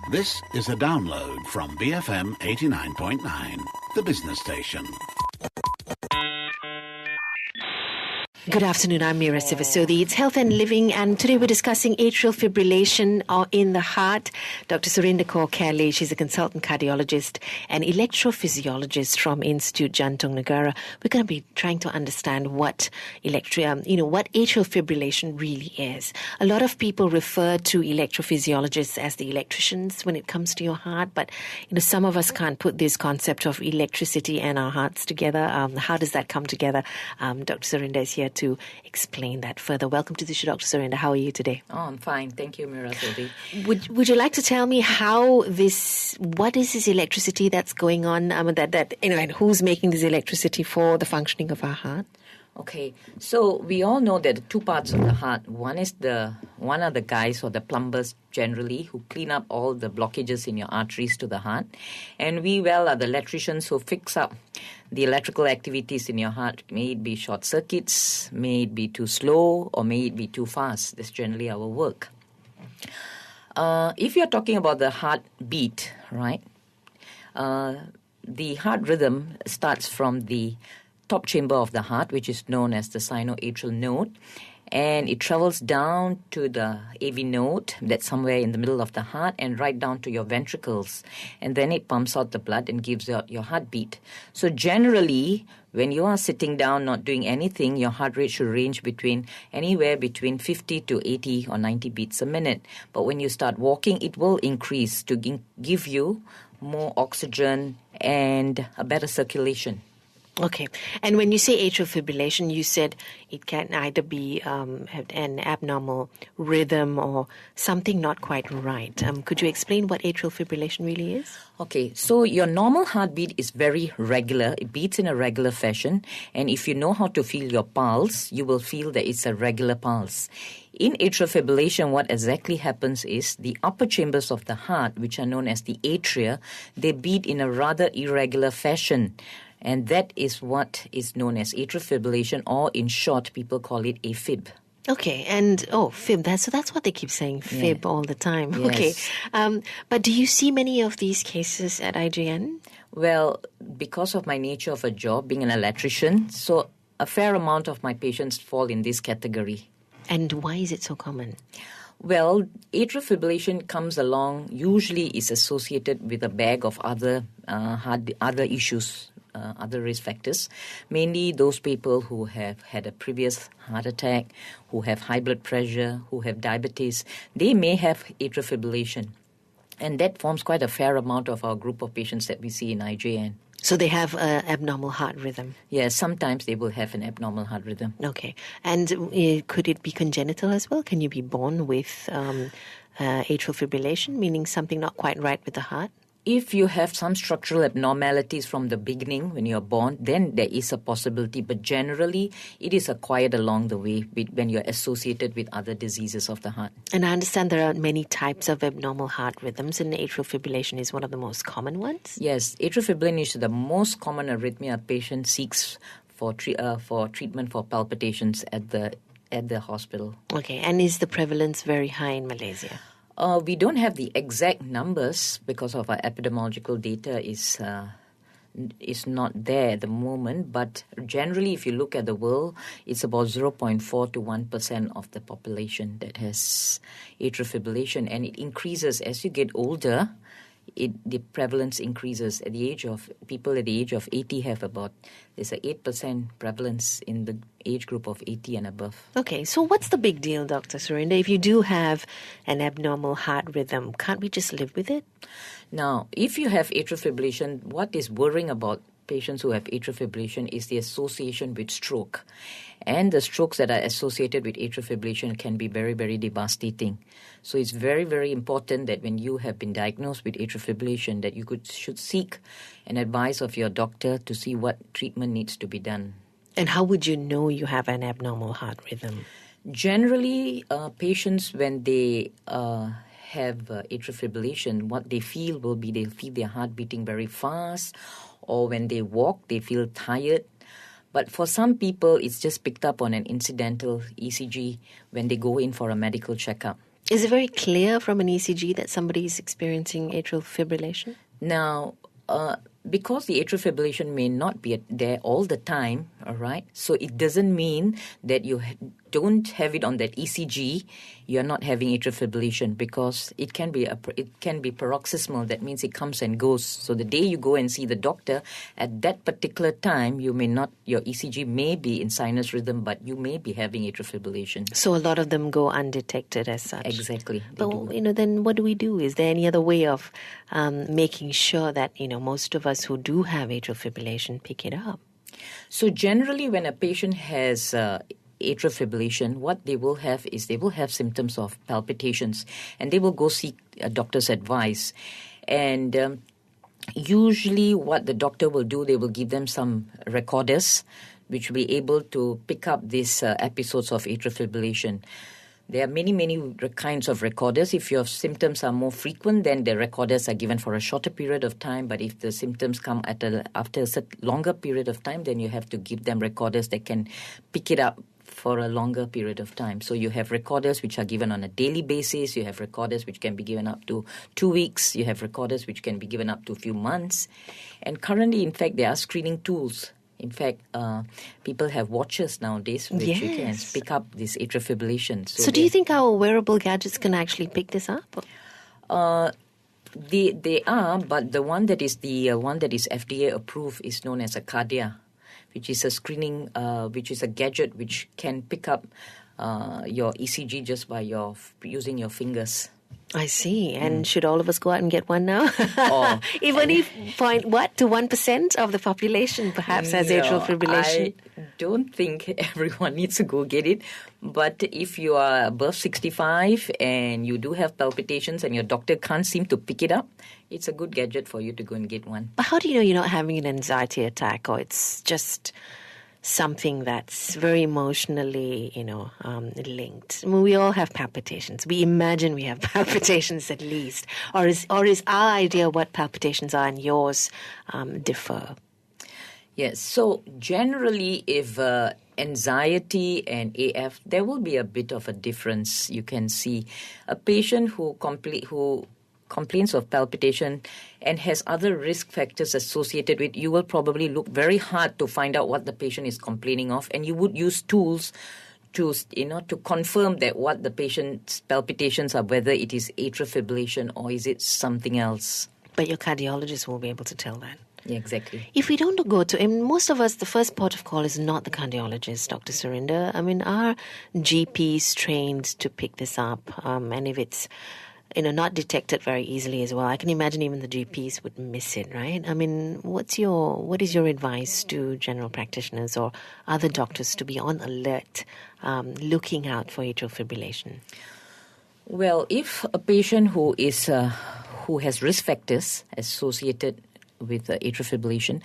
This is a download from BFM 89.9, the business station. Good afternoon, I'm Mira Sivasodi. It's Health and Living, and today we're discussing atrial fibrillation in the heart. Dr. Surinder Kaur Khelae, she's a consultant cardiologist and electrophysiologist from Institut, Jantung, Negara. We're going to be trying to understand what what atrial fibrillation really is. A lot of people refer to electrophysiologists as the electricians when it comes to your heart, but some of us can't put this concept of electricity and our hearts together. How does that come together? Dr. Surinder is here to explain that further. Welcome to the show, Dr. Surinder. How are you today? Oh, I'm fine. Thank you, Mira Sodi. Would you like to tell me what is this electricity that's going on, and who's making this electricity for the functioning of our heart? Okay, so we all know that the two parts of the heart, one are the guys or the plumbers generally who clean up all the blockages in your arteries to the heart, and we are the electricians who fix up the electrical activities in your heart. May it be short circuits, may it be too slow, or may it be too fast. That's generally our work. If you're talking about the heartbeat, right, the heart rhythm starts from the top chamber of the heart, which is known as the sinoatrial node, and it travels down to the AV node that's somewhere in the middle of the heart and right down to your ventricles, and then it pumps out the blood and gives out your heartbeat. So generally, when you are sitting down not doing anything, your heart rate should range anywhere between 50 to 80 or 90 beats a minute. But when you start walking, it will increase to give you more oxygen and a better circulation. Okay. And when you say atrial fibrillation, you said it can either be an abnormal rhythm or something not quite right. Could you explain what atrial fibrillation really is? Okay, so your normal heartbeat is very regular. It beats in a regular fashion. And if you know how to feel your pulse, you will feel that it's a regular pulse. In atrial fibrillation, what exactly happens is the upper chambers of the heart, which are known as the atria, they beat in a rather irregular fashion. And that is what is known as atrial fibrillation, or in short, people call it a FIB. Okay, and FIB, that's what they keep saying, FIB all the time. Yes. Okay, but do you see many of these cases at IJN? Well, because of my nature of a job, being an electrician, so a fair amount of my patients fall in this category. And why is it so common? Well, atrial fibrillation comes along, usually is associated with a bag of other issues. Other risk factors, mainly those people who have had a previous heart attack, who have high blood pressure, who have diabetes, they may have atrial fibrillation. And that forms quite a fair amount of our group of patients that we see in IJN. So they have an abnormal heart rhythm? Yes, sometimes they will have an abnormal heart rhythm. Okay. And could it be congenital as well? Can you be born with atrial fibrillation, meaning something not quite right with the heart? If you have some structural abnormalities from the beginning when you're born, then there is a possibility. But generally, it is acquired along the way when you're associated with other diseases of the heart. And I understand there are many types of abnormal heart rhythms, and atrial fibrillation is one of the most common ones? Yes, atrial fibrillation is the most common arrhythmia a patient seeks for treatment for palpitations at the hospital. Okay, and is the prevalence very high in Malaysia? We don't have the exact numbers because of our epidemiological data is not there at the moment. But generally, if you look at the world, it's about 0.4 to 1% of the population that has atrial fibrillation, and it increases as you get older. The prevalence increases. At the age of 80 there's an 8% prevalence in the age group of 80 and above. Okay, so what's the big deal, Dr. Surinder? If you do have an abnormal heart rhythm, can't we just live with it? Now, if you have atrial fibrillation, what is worrying about patients who have atrial fibrillation is the association with stroke. And the strokes that are associated with atrial fibrillation can be very, very devastating. So it's very, very important that when you have been diagnosed with atrial fibrillation, that you should seek an advice of your doctor to see what treatment needs to be done. And how would you know you have an abnormal heart rhythm? Generally, patients, when they have atrial fibrillation, what they feel will be they'll feel their heart beating very fast, or when they walk, they feel tired. But for some people, it's just picked up on an incidental ECG when they go in for a medical checkup. Is it very clear from an ECG that somebody is experiencing atrial fibrillation? Now, because the atrial fibrillation may not be there all the time, all right, so it doesn't mean that you don't have it on that ECG, you're not having atrial fibrillation, because it can be paroxysmal. That means it comes and goes. So the day you go and see the doctor, at that particular time, your ECG may be in sinus rhythm, but you may be having atrial fibrillation. So a lot of them go undetected as such. Exactly. But, then what do we do? Is there any other way of making sure that, most of us who do have atrial fibrillation pick it up? So generally, when a patient has atrial fibrillation, what they will have is they will have symptoms of palpitations, and they will go seek a doctor's advice. And usually what the doctor will do, they will give them some recorders which will be able to pick up these episodes of atrial fibrillation. There are many, many kinds of recorders. If your symptoms are more frequent, then the recorders are given for a shorter period of time. But if the symptoms come after a longer period of time, then you have to give them recorders that can pick it up for a longer period of time. So you have recorders which are given on a daily basis. You have recorders which can be given up to 2 weeks. You have recorders which can be given up to a few months. And currently, in fact, there are screening tools. In fact, people have watches nowadays which you can pick up this atrial fibrillation. So do you think our wearable gadgets can actually pick this up? They are, but the one that is FDA approved is known as a Cardia, which is a screening, which is a gadget which can pick up your ECG just by using your fingers. I see. And should all of us go out and get one now? Even if 1% of the population perhaps has atrial fibrillation? I don't think everyone needs to go get it. But if you are above 65 and you do have palpitations and your doctor can't seem to pick it up, it's a good gadget for you to go and get one. But how do you know you're not having an anxiety attack, or it's just something that's very emotionally, linked? I mean, we all have palpitations. We imagine we have palpitations at least. Or is our idea what palpitations are and yours differ? Yes. So generally, if anxiety and AF, there will be a bit of a difference. You can see a patient who complains of palpitation and has other risk factors associated with, you will probably look very hard to find out what the patient is complaining of, and you would use tools to confirm that what the patient's palpitations are, whether it is atrial fibrillation or is it something else. But your cardiologist will be able to tell that. Yeah, exactly. If we don't go to, most of us, the first port of call is not the cardiologist, Dr. Surinder. I mean, our GPs trained to pick this up, and if it's not detected very easily as well, I can imagine even the GPs would miss it, right? I mean, what is your advice to general practitioners or other doctors to be on alert, looking out for atrial fibrillation? Well, if a patient who has risk factors associated with atrial fibrillation,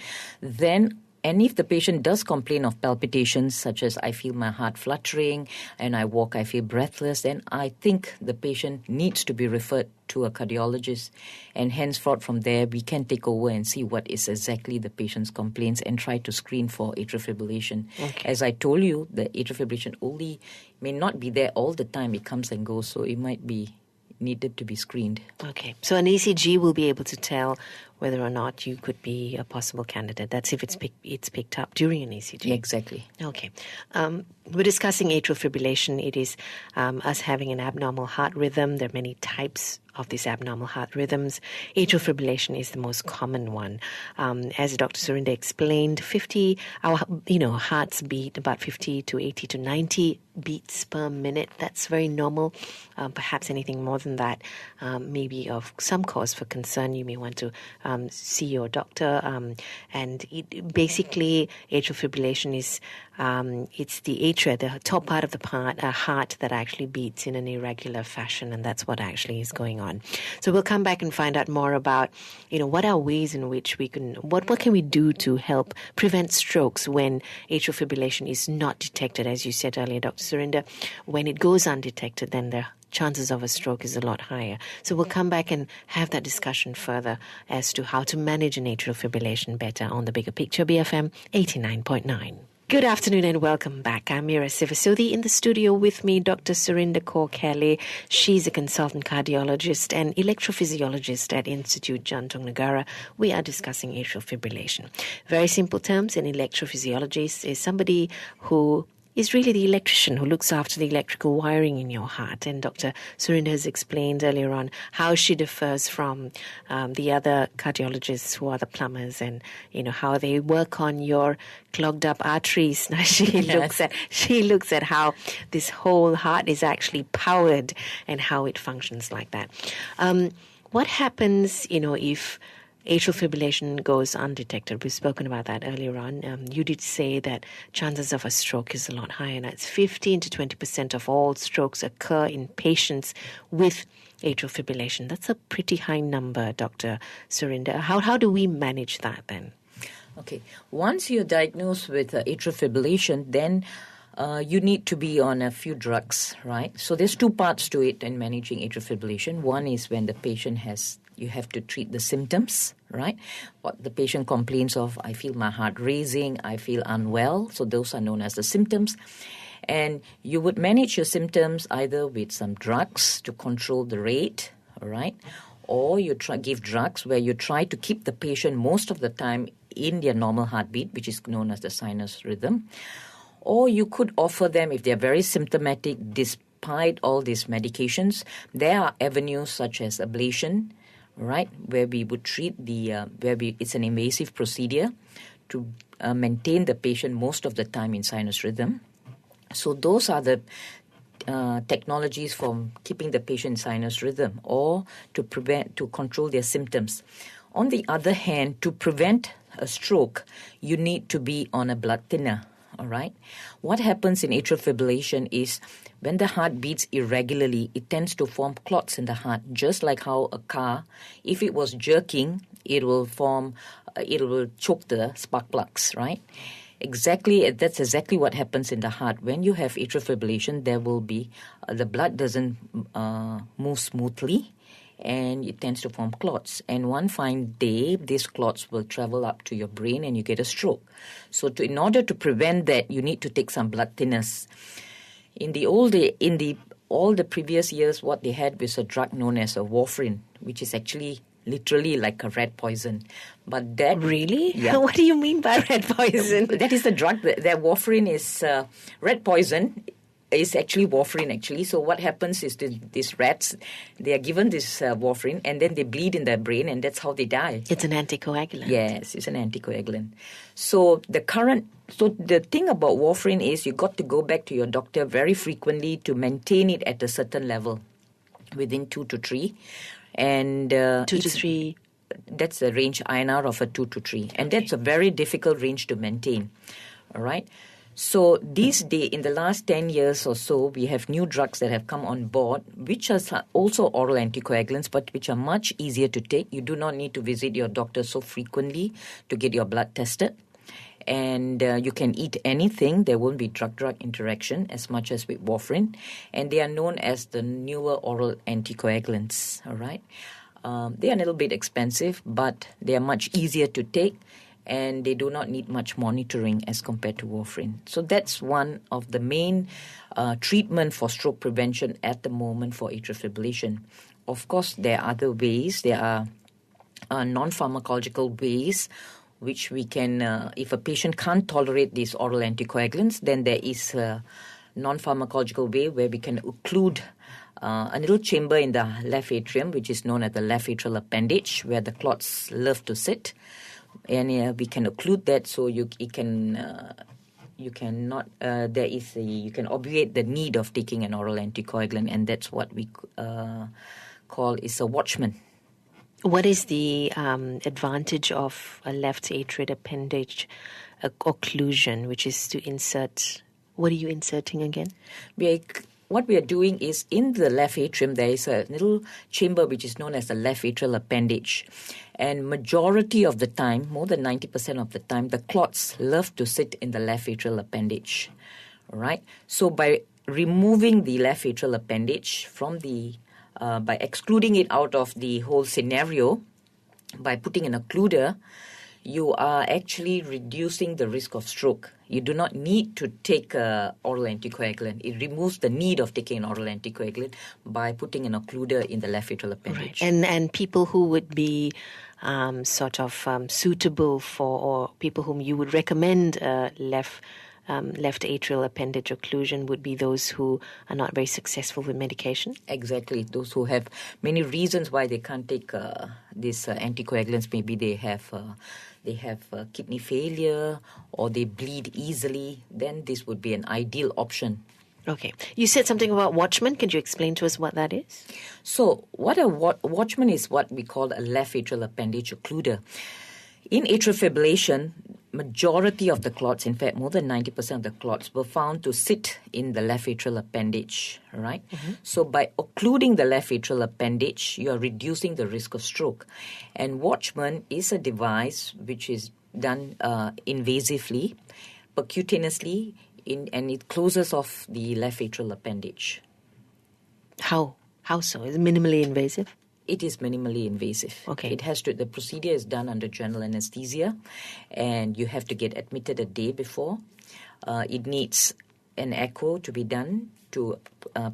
and if the patient does complain of palpitations, such as I feel my heart fluttering and I feel breathless, then I think the patient needs to be referred to a cardiologist. And henceforth from there, we can take over and see what is exactly the patient's complaints and try to screen for atrial fibrillation. Okay. As I told you, the atrial fibrillation may not be there all the time. It comes and goes, so it might be needed to be screened. Okay. So an ECG will be able to tell whether or not you could be a possible candidate. That's if it's picked up during an ECG. Yeah, exactly. Okay. We're discussing atrial fibrillation. It is us having an abnormal heart rhythm. There are many types of these abnormal heart rhythms. Atrial fibrillation is the most common one. As Dr. Surinder explained, our hearts beat about 50 to 80 to 90 beats per minute. That's very normal. Perhaps anything more than that may be of some cause for concern. You may want to see your doctor. And basically, atrial fibrillation is it's the atria, the top part of the heart that actually beats in an irregular fashion, and that's what actually is going on. So we'll come back and find out more about, what are ways in which we can, what can we do to help prevent strokes when atrial fibrillation is not detected, as you said earlier, Dr. Surinder. When it goes undetected, then the chances of a stroke is a lot higher. So we'll come back and have that discussion further as to how to manage an atrial fibrillation better on the Bigger Picture, BFM 89.9. Good afternoon and welcome back. I'm Mira Sivasodi. In the studio with me, Dr. Surinder Khelae. She's a consultant cardiologist and electrophysiologist at Institut, Jantung, Negara. We are discussing atrial fibrillation. Very simple terms, an electrophysiologist is somebody who is really the electrician who looks after the electrical wiring in your heart. And Dr. Surinder has explained earlier on how she differs from the other cardiologists who are the plumbers, and how they work on your clogged up arteries. Now she looks at how this whole heart is actually powered and how it functions like that. What happens, if atrial fibrillation goes undetected? We've spoken about that earlier on. You did say that chances of a stroke is a lot higher. Now, it's 15 to 20% of all strokes occur in patients with atrial fibrillation. That's a pretty high number, Dr. Surinder. How do we manage that then? Okay. Once you're diagnosed with atrial fibrillation, then you need to be on a few drugs, right? So there's two parts to it in managing atrial fibrillation. One is when the patient you have to treat the symptoms, right? What the patient complains of, I feel my heart racing, I feel unwell. So those are known as the symptoms. And you would manage your symptoms either with some drugs to control the rate, all right? Or you give drugs where you try to keep the patient most of the time in their normal heartbeat, which is known as the sinus rhythm. Or you could offer them, if they're very symptomatic, despite all these medications, there are avenues such as ablation, right, where we would treat it's an invasive procedure to maintain the patient most of the time in sinus rhythm. So those are the technologies for keeping the patient in sinus rhythm, or to control their symptoms. On the other hand, to prevent a stroke, you need to be on a blood thinner. All right. What happens in atrial fibrillation is when the heart beats irregularly, it tends to form clots in the heart, just like how a car, if it was jerking, it will choke the spark plugs, right? That's exactly what happens in the heart. When you have atrial fibrillation, there will be, the blood doesn't move smoothly, and it tends to form clots. And one fine day, these clots will travel up to your brain and you get a stroke. So in order to prevent that, you need to take some blood thinners. In all the previous years, what they had was a drug known as a warfarin, which is actually literally like a rat poison. But that... Really? Yeah. What do you mean by rat poison? That is the drug. That warfarin is rat poison. Is actually warfarin, actually. So what happens is these rats, they are given this warfarin, and then they bleed in their brain, and that's how they die. It's an anticoagulant. Yes, it's an anticoagulant. So the thing about warfarin is you got to go back to your doctor very frequently to maintain it at a certain level, within 2 to 3. And 2 to 3. That's the range INR of a 2 to 3. And that's a very difficult range to maintain. All right? So these days, in the last 10 years or so, we have new drugs that have come on board, which are also oral anticoagulants, but which are much easier to take. You do not need to visit your doctor so frequently to get your blood tested. And you can eat anything. There won't be drug-drug interaction as much as with warfarin. And they are known as the newer oral anticoagulants, all right? They are a little bit expensive, but they are much easier to take. And they do not need much monitoring as compared to warfarin. So that's one of the main treatment for stroke prevention at the moment for atrial fibrillation. Of course, there are other ways. There are non-pharmacological ways which we can, if a patient can't tolerate these oral anticoagulants, then there is a non-pharmacological way where we can occlude a little chamber in the left atrium, which is known as the left atrial appendage, where the clots love to sit. And we can occlude that, so you can obviate the need of taking an oral anticoagulant, and that's what we call is a watchman. What is the advantage of a left atrial appendage occlusion, which is to insert? What are you inserting again? What we are doing is in the left atrium, there is a little chamber which is known as the left atrial appendage. And majority of the time, more than 90% of the time, the clots love to sit in the left atrial appendage. All right? So by removing the left atrial appendage from by excluding it out of the whole scenario, by putting an occluder, you are actually reducing the risk of stroke. You do not need to take oral anticoagulant. It removes the need of taking an oral anticoagulant by putting an occluder in the left atrial appendage. Right. And people who would be suitable for, or people whom you would recommend left atrial appendage occlusion would be those who are not very successful with medication? Exactly. Those who have many reasons why they can't take these anticoagulants. Maybe they have kidney failure or they bleed easily. Then this would be an ideal option. Okay. You said something about Watchman. Could you explain to us what that is? So what a Watchman is what we call a left atrial appendage occluder. In atrial fibrillation, majority of the clots, in fact more than 90% of the clots, were found to sit in the left atrial appendage, right? Mm-hmm. So by occluding the left atrial appendage, you are reducing the risk of stroke. And Watchman is a device which is done invasively, percutaneously, and it closes off the left atrial appendage. How so? Is it minimally invasive? It is minimally invasive. Okay. The procedure is done under general anesthesia, and you have to get admitted a day before. It needs an echo to be done to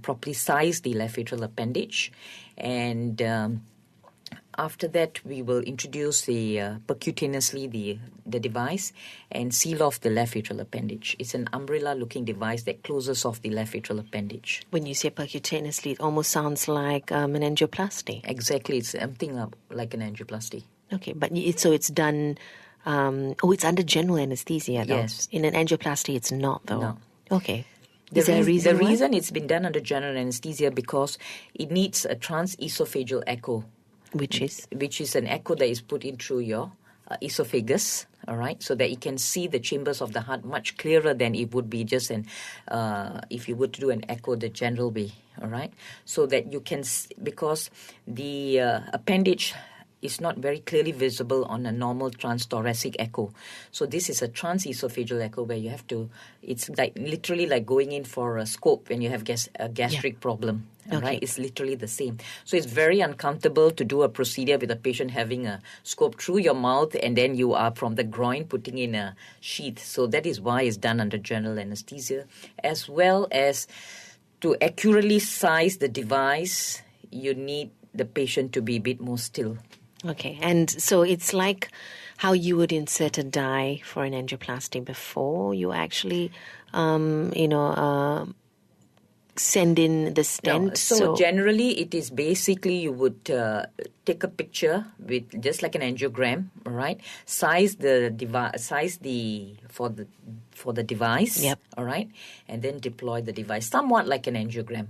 properly size the left atrial appendage, and after that, we will introduce percutaneously the device and seal off the left atrial appendage. It's an umbrella-looking device that closes off the left atrial appendage. When you say percutaneously, it almost sounds like an angioplasty. Exactly. It's something like an angioplasty. Okay, but it's done... it's under general anesthesia, though. Yes. In an angioplasty, it's not, though. No. Okay. The reason reason it's been done under general anesthesia because it needs a transesophageal echo. Which is an echo that is put in through your esophagus, all right, so that you can see the chambers of the heart much clearer than it would be just if you were to do an echo the general way, all right, so that you can because the appendage is not very clearly visible on a normal transthoracic echo. So this is a transesophageal echo where you have to, it's like literally like going in for a scope when you have a gastric problem. Okay. Right? It's literally the same. So it's very uncomfortable to do a procedure with a patient having a scope through your mouth and then you are from the groin putting in a sheath. So that is why it's done under general anesthesia. As well as to accurately size the device, you need the patient to be a bit more still. Okay, and so it's like how you would insert a dye for an angioplasty before you actually, send in the stent. No. So generally, it is basically you would take a picture with just like an angiogram, right? Size the device, for the device, yep. All right, and then deploy the device, somewhat like an angiogram,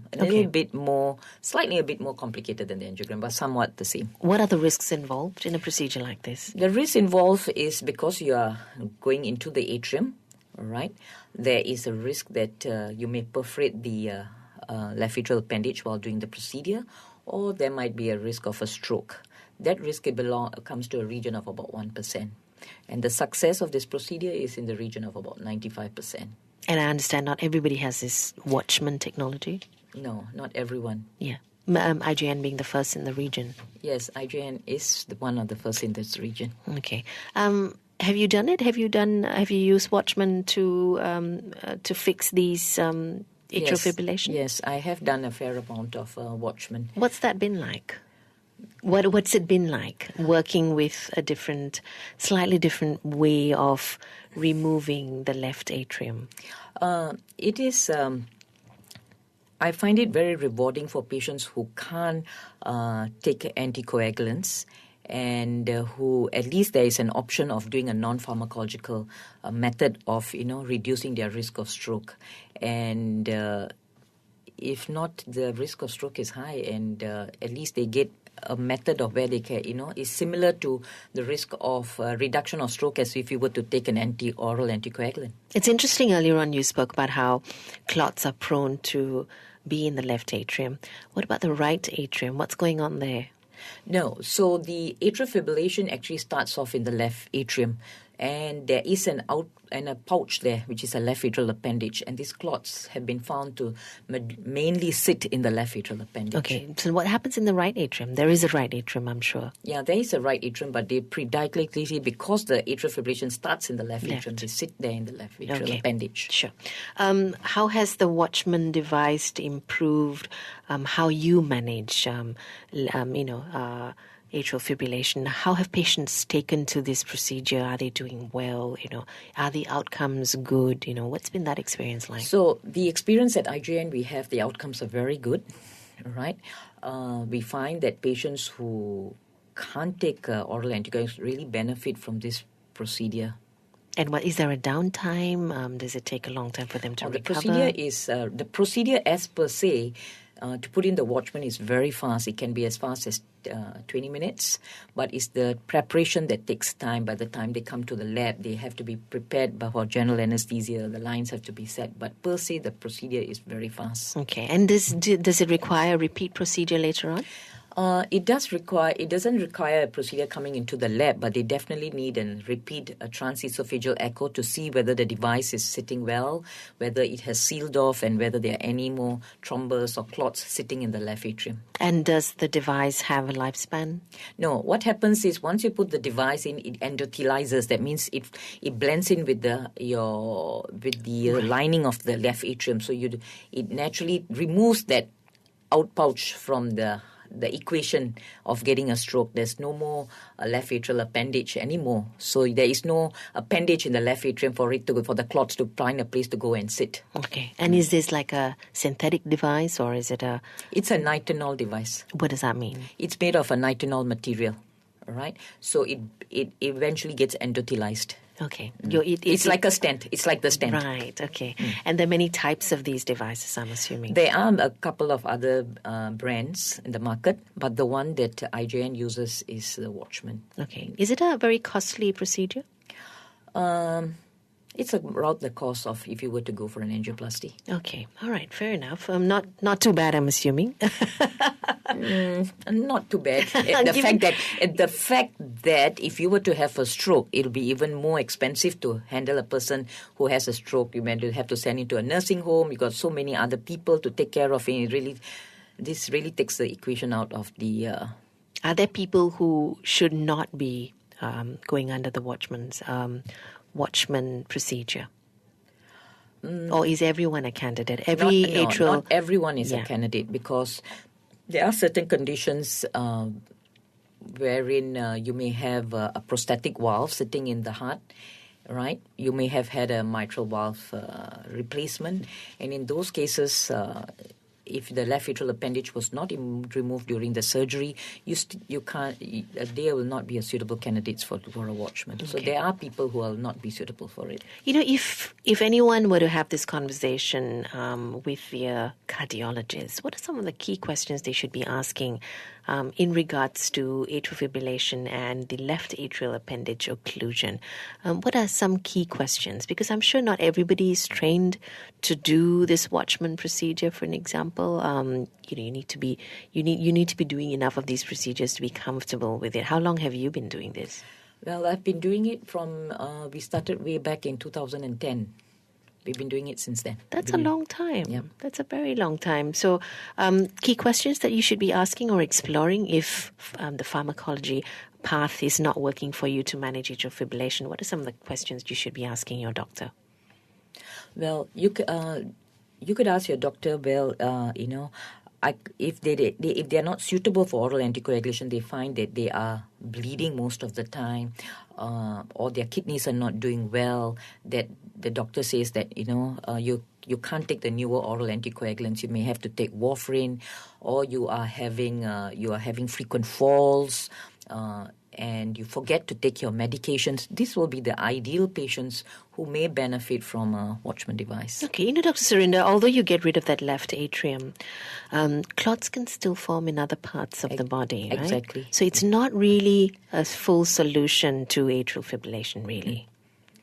slightly a bit more complicated than the angiogram, but somewhat the same. What are the risks involved in a procedure like this? The risk involved is because you are going into the atrium, all right. There is a risk that you may perforate the left atrial appendage while doing the procedure, or there might be a risk of a stroke. That risk comes to a region of about 1%. And the success of this procedure is in the region of about 95%. And I understand not everybody has this Watchman technology? No, not everyone. Yeah. IGN being the first in the region. Yes, IGN is one of the first in this region. Okay. Have you done it? Have you used Watchman to fix these atrial fibrillation? Yes, I have done a fair amount of Watchman. What's that been like? What's it been like working with a slightly different way of removing the left atrium? It is. I find it very rewarding for patients who can't take anticoagulants, and who at least there is an option of doing a non-pharmacological method of reducing their risk of stroke. And if not, the risk of stroke is high, and at least they get a method of where they can, is similar to the risk of reduction of stroke as if you were to take an oral anticoagulant. It's interesting, earlier on you spoke about how clots are prone to be in the left atrium. What about the right atrium? What's going on there? No, so the atrial fibrillation actually starts off in the left atrium, and there is a pouch there, which is a left atrial appendage, and these clots have been found to mainly sit in the left atrial appendage. Okay, so what happens in the right atrium? There is a right atrium, I'm sure. Yeah, there is a right atrium, but they predicatedly, because the atrial fibrillation starts in the left atrium, they sit there in the left atrial appendage. Sure. How has the Watchman device improved how you manage, atrial fibrillation? How have patients taken to this procedure? Are they doing well? Are the outcomes good? What's been that experience like? So the experience at IJN, we have the outcomes are very good, right? We find that patients who can't take oral anticoagulants really benefit from this procedure. And is there a downtime? Does it take a long time for them to recover? The procedure as per se, to put in the Watchman is very fast. It can be as fast as 20 minutes, but it's the preparation that takes time. By the time they come to the lab, they have to be prepared for general anesthesia. The lines have to be set. But per se, the procedure is very fast. Okay. And does it require a repeat procedure later on? It doesn't require a procedure coming into the lab, but they definitely need a transesophageal echo to see whether the device is sitting well, whether it has sealed off, and whether there are any more thrombus or clots sitting in the left atrium. And does the device have a lifespan? No. What happens is once you put the device in, it endothelizes. That means it blends in with the lining of the left atrium. So it naturally removes that out pouch from the equation of getting a stroke. There's no more left atrial appendage anymore. So there is no appendage in the left atrium for the clots to find a place to go and sit. Okay. And is this like a synthetic device, or is it a... It's a Nitinol device. What does that mean? It's made of a Nitinol material, all right? So it eventually gets endothelized. Okay. It's like a stent. It's like the stent. Right, okay. And there are many types of these devices, I'm assuming. There are a couple of other brands in the market, but the one that IJN uses is the Watchman. Okay. Is it a very costly procedure? It's about the cost of if you were to go for an angioplasty. Okay. All right. Fair enough. Not too bad, I'm assuming. Not too bad. The fact that if you were to have a stroke, it'll be even more expensive to handle a person who has a stroke. You may have to send him to a nursing home. You got so many other people to take care of him. This really takes the equation out of the. Are there people who should not be going under the Watchman procedure? Or is everyone a candidate? Not everyone is a candidate, because there are certain conditions wherein you may have a prosthetic valve sitting in the heart, right? You may have had a mitral valve replacement, and in those cases, if the left atrial appendage was not removed during the surgery, they will not be a suitable candidates for a Watchman. Okay. So there are people who will not be suitable for it. If anyone were to have this conversation with their cardiologist, what are some of the key questions they should be asking in regards to atrial fibrillation and the left atrial appendage occlusion? What are some key questions? Because I'm sure not everybody is trained to do this Watchman procedure, for an example. You need to be doing enough of these procedures to be comfortable with it. How long have you been doing this? Well, I've been doing it from we started way back in 2010. We've been doing it since then. That's a long time. Yeah. That's a very long time. So key questions that you should be asking or exploring if the pharmacology path is not working for you to manage atrial fibrillation. What are some of the questions you should be asking your doctor? Well, you could ask your doctor, if they're not suitable for oral anticoagulation, they find that they are bleeding most of the time, or their kidneys are not doing well, that the doctor says that you can't take the newer oral anticoagulants. You may have to take warfarin, or you are having frequent falls, and you forget to take your medications. This will be the ideal patients who may benefit from a Watchman device. Okay, Dr. Surinder, although you get rid of that left atrium, clots can still form in other parts of the body, right? Exactly. So it's not really a full solution to atrial fibrillation, really.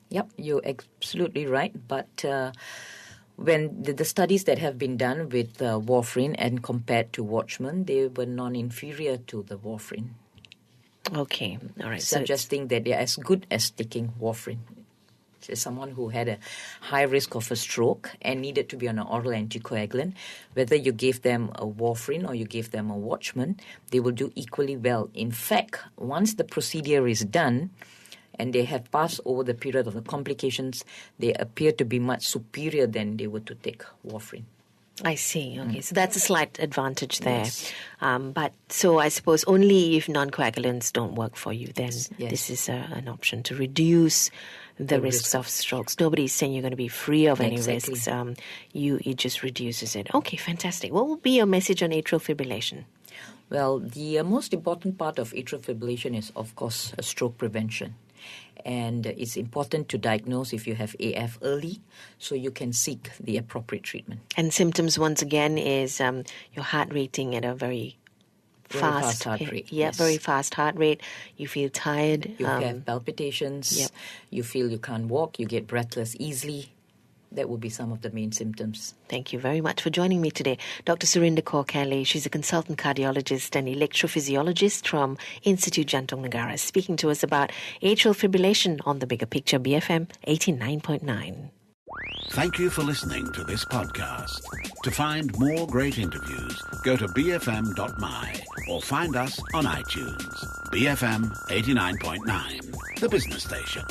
Yep, you're absolutely right. But when the studies that have been done with warfarin and compared to Watchman, they were non-inferior to the warfarin. Okay, all right. So suggesting that they're as good as taking warfarin. So someone who had a high risk of a stroke and needed to be on an oral anticoagulant, whether you gave them a warfarin or you gave them a Watchman, they will do equally well. In fact, once the procedure is done and they have passed over the period of the complications, they appear to be much superior than they were to take warfarin. I see. Okay, so that's a slight advantage there. Yes. But so I suppose only if non-coagulants don't work for you, then Yes. this is an option to reduce the risks of strokes. Nobody's saying you're going to be free of any Exactly. risks. It just reduces it. Okay, fantastic. What will be your message on atrial fibrillation? Well, the most important part of atrial fibrillation is, of course, stroke prevention. And it's important to diagnose if you have AF early so you can seek the appropriate treatment. And symptoms, once again, is your heart rating at a very fast heart rate. Yeah, Yes. very fast heart rate. You feel tired. You have palpitations. Yep. You feel you can't walk. You get breathless easily. That would be some of the main symptoms. Thank you very much for joining me today. Dr. Surinder Khelae, she's a consultant cardiologist and electrophysiologist from Institut Jantung Negara, speaking to us about atrial fibrillation on The Bigger Picture, BFM 89.9. Thank you for listening to this podcast. To find more great interviews, go to bfm.my or find us on iTunes. BFM 89.9, the business station.